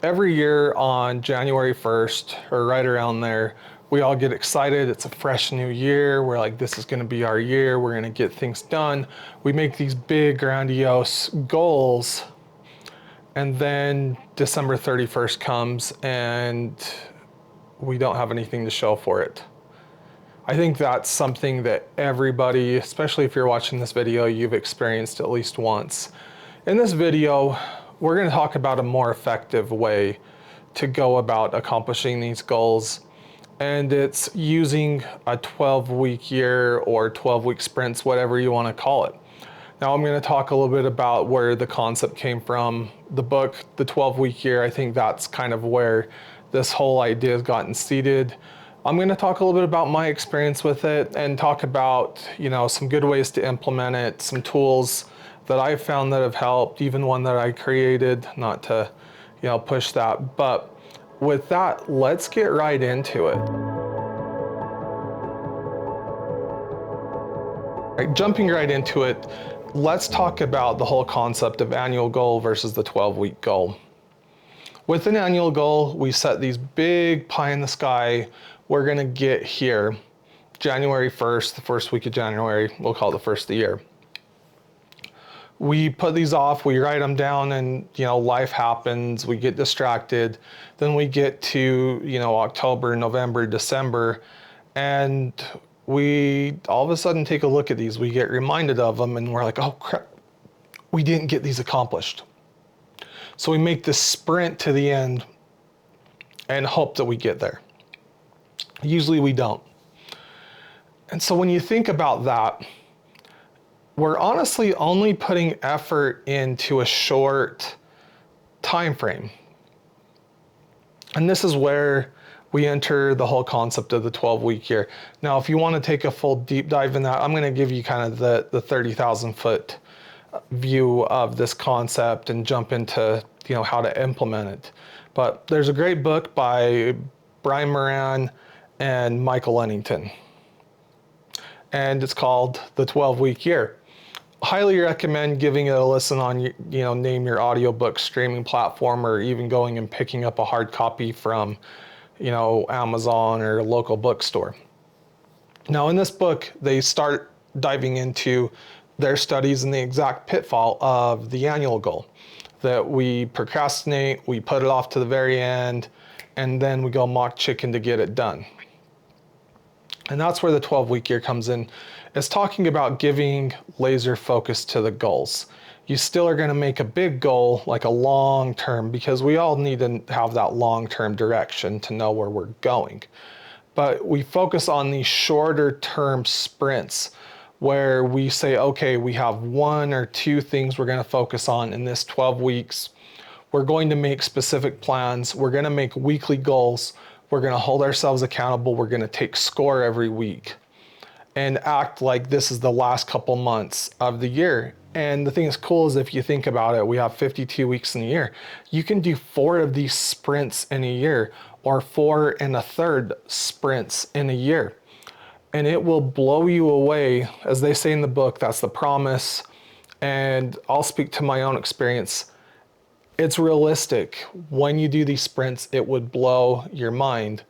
every year on January 1st, or right around there, we all get excited. It's a fresh new year. We're like, this is going to be our year. We're going to get things done. We make these big, grandiose goals. And then December 31st comes and we don't have anything to show for it. I think that's something that everybody, especially if you're watching this video, you've experienced at least once. In this video, we're going to talk about a more effective way to go about accomplishing these goals. And it's using a 12-week year or 12-week sprints, whatever you want to call it. Now I'm going to talk a little bit about where the concept came from. The book, The 12-Week Year, I think that's kind of where this whole idea has gotten seeded. I'm going to talk a little bit about my experience with it and talk about, some good ways to implement it, some tools that I've found that have helped, even one that I created, not to, push that. But with that, let's get right into it. Right, jumping right into it, let's talk about the whole concept of annual goal versus the 12-week goal. With an annual goal, we set these big pie in the sky. We're gonna get here January 1st, the first week of January, we'll call it the first of the year. We put these off, we write them down, and life happens, we get distracted. Then we get to October, November, December, and we all of a sudden take a look at these. We get reminded of them and we're like, oh crap, we didn't get these accomplished. So we make this sprint to the end and hope that we get there. Usually we don't. And so when you think about that, we're honestly only putting effort into a short time frame. And this is where we enter the whole concept of the 12-week year. Now, if you want to take a full deep dive in that, I'm going to give you kind of the 30,000 foot view of this concept and jump into how to implement it. But there's a great book by Brian Moran and Michael Lennington, and it's called The 12-Week Year. Highly recommend giving it a listen on, name your audiobook streaming platform, or even going and picking up a hard copy from, Amazon or a local bookstore. Now in this book, they start diving into their studies and the exact pitfall of the annual goal, that we procrastinate, we put it off to the very end, and then we go mock chicken to get it done. And that's where the 12-week year comes in. It's talking about giving laser focus to the goals. You still are going to make a big goal, like a long term, because we all need to have that long-term direction to know where we're going. But we focus on these shorter term sprints where we say, okay, we have one or two things we're going to focus on in this 12 weeks. We're going to make specific plans. We're going to make weekly goals. We're going to hold ourselves accountable. We're going to take score every week and act like this is the last couple months of the year. And the thing that's cool is, if you think about it, we have 52 weeks in a year. You can do 4 of these sprints in a year, or 4 1/3 sprints in a year. And it will blow you away. As they say in the book, that's the promise. And I'll speak to my own experience. It's realistic. When you do these sprints, it would blow your mind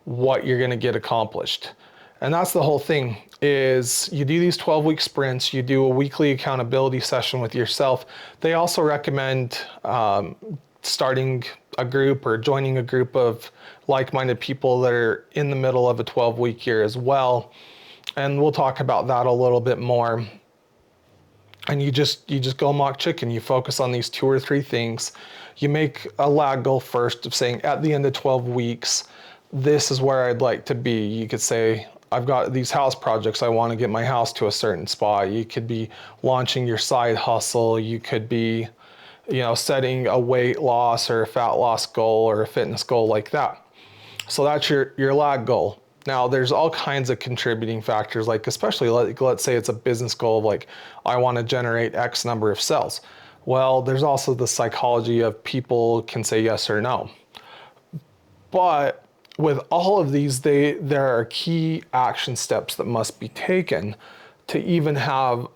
what you're going to get accomplished. And that's the whole thing, is you do these 12-week sprints, you do a weekly accountability session with yourself. They also recommend starting a group or joining a group of like-minded people that are in the middle of a 12-week year as well. And we'll talk about that a little bit more. And you just go mock chicken. You focus on these 2 or 3 things. You make a lag goal first of saying, at the end of 12 weeks, this is where I'd like to be. You could say, I've got these house projects. I want to get my house to a certain spot. You could be launching your side hustle. You could be, setting a weight loss or a fat loss goal or a fitness goal like that. So that's your lag goal. Now, there's all kinds of contributing factors, like especially let's say it's a business goal of like, I want to generate X number of sales. Well, there's also the psychology of people can say yes or no. But with all of these, there are key action steps that must be taken to even have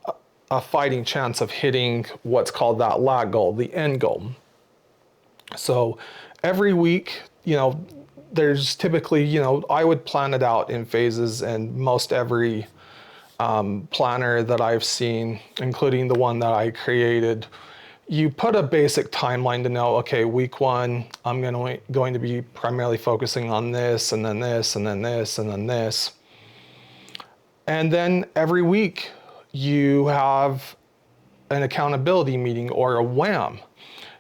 a fighting chance of hitting what's called that lag goal, the end goal. So every week, there's typically, I would plan it out in phases, and most every planner that I've seen, including the one that I created, you put a basic timeline to know, okay, week one, I'm going to be primarily focusing on this, and then this, and then this, and then this. And then every week you have an accountability meeting or a WAM.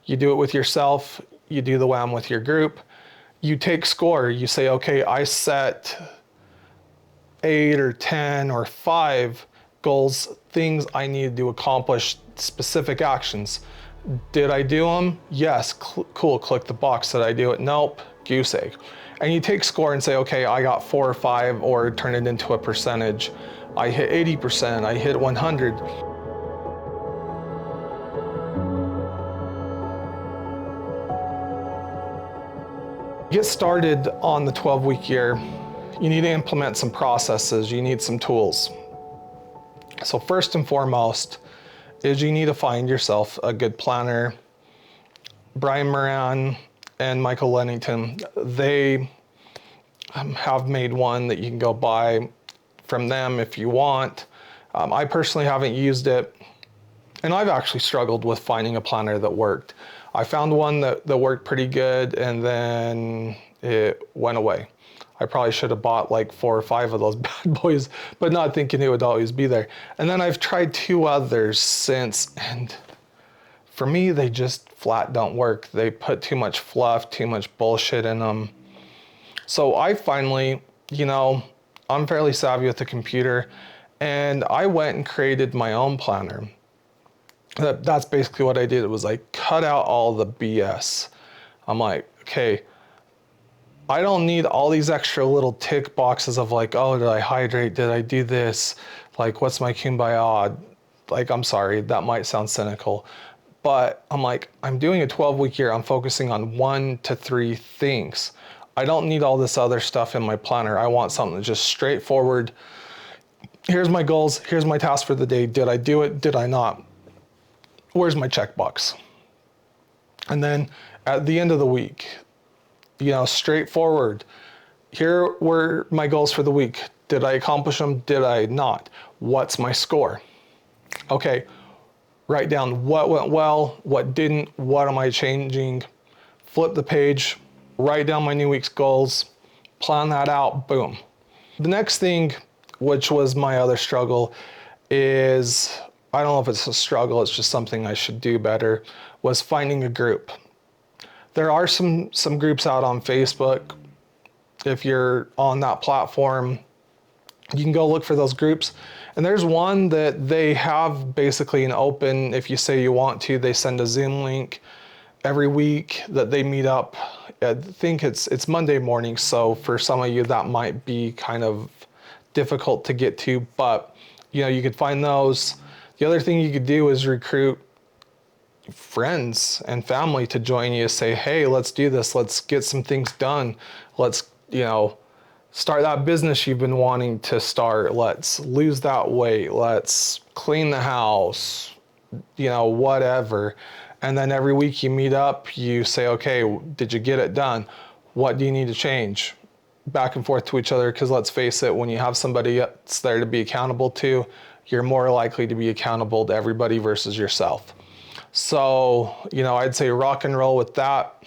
You do it with yourself, you do the WAM with your group. You take score, you say, okay, I set 8 or 10 or 5 goals, things I needed to accomplish, specific actions. Did I do them? Yes, cool, click the box. Did I do it? Nope, goose egg. And you take score and say, okay, I got 4 or 5, or turn it into a percentage. I hit 80%, I hit 100. Get started on the 12-week year. You need to implement some processes, you need some tools. So first and foremost is you need to find yourself a good planner. Brian Moran and Michael Lennington, they have made one that you can go buy from them if you want. I personally haven't used it, and I've actually struggled with finding a planner that worked. I found one that worked pretty good, and then it went away. I probably should have bought like 4 or 5 of those bad boys, but not thinking it would always be there. And then I've tried 2 others since, and for me, they just flat don't work. They put too much fluff, too much bullshit in them. So I finally, I'm fairly savvy with the computer, and I went and created my own planner. That's basically what I did. It was like, cut out all the BS. I'm like, okay, I don't need all these extra little tick boxes of like, oh, did I hydrate? Did I do this? Like, what's my kumbaya? Like, I'm sorry, that might sound cynical, but I'm like, I'm doing a 12-week year. I'm focusing on 1 to 3 things. I don't need all this other stuff in my planner. I want something that's just straightforward. Here's my goals. Here's my task for the day. Did I do it? Did I not? Where's my checkbox? And then at the end of the week, straightforward. Here were my goals for the week. Did I accomplish them? Did I not? What's my score? Okay, write down what went well, what didn't, what am I changing? Flip the page, write down my new week's goals, plan that out, boom. The next thing, which was my other struggle, is, I don't know if it's a struggle, it's just something I should do better, was finding a group. There are some groups out on Facebook. If you're on that platform, you can go look for those groups. And there's one that they have basically an open, if you say you want to, they send a Zoom link every week that they meet up. I think it's Monday morning, so for some of you that might be kind of difficult to get to, but you could find those. The other thing you could do is recruit friends and family to join you. Say, hey, let's do this. Let's get some things done. Let's, start that business you've been wanting to start. Let's lose that weight. Let's clean the house, whatever. And then every week you meet up, you say, okay, did you get it done? What do you need to change? Back and forth to each other, because let's face it, when you have somebody that's there to be accountable to, you're more likely to be accountable to everybody versus yourself. So, I'd say rock and roll with that.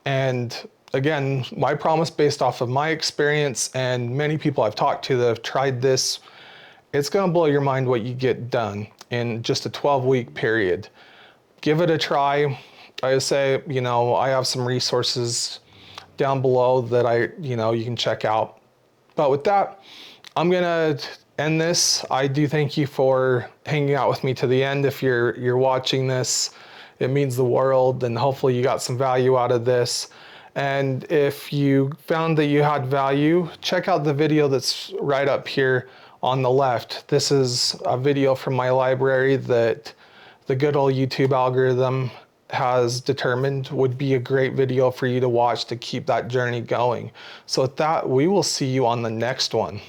And again, my promise based off of my experience and many people I've talked to that have tried this, it's going to blow your mind what you get done in just a 12-week period. Give it a try. I say, I have some resources down below that you can check out. But with that, I'm going to end this. I do thank you for hanging out with me to the end. If you're watching this, it means the world, and hopefully you got some value out of this. And if you found that you had value, check out the video that's right up here on the left. This is a video from my library that the good old YouTube algorithm has determined would be a great video for you to watch to keep that journey going. So with that, we will see you on the next one.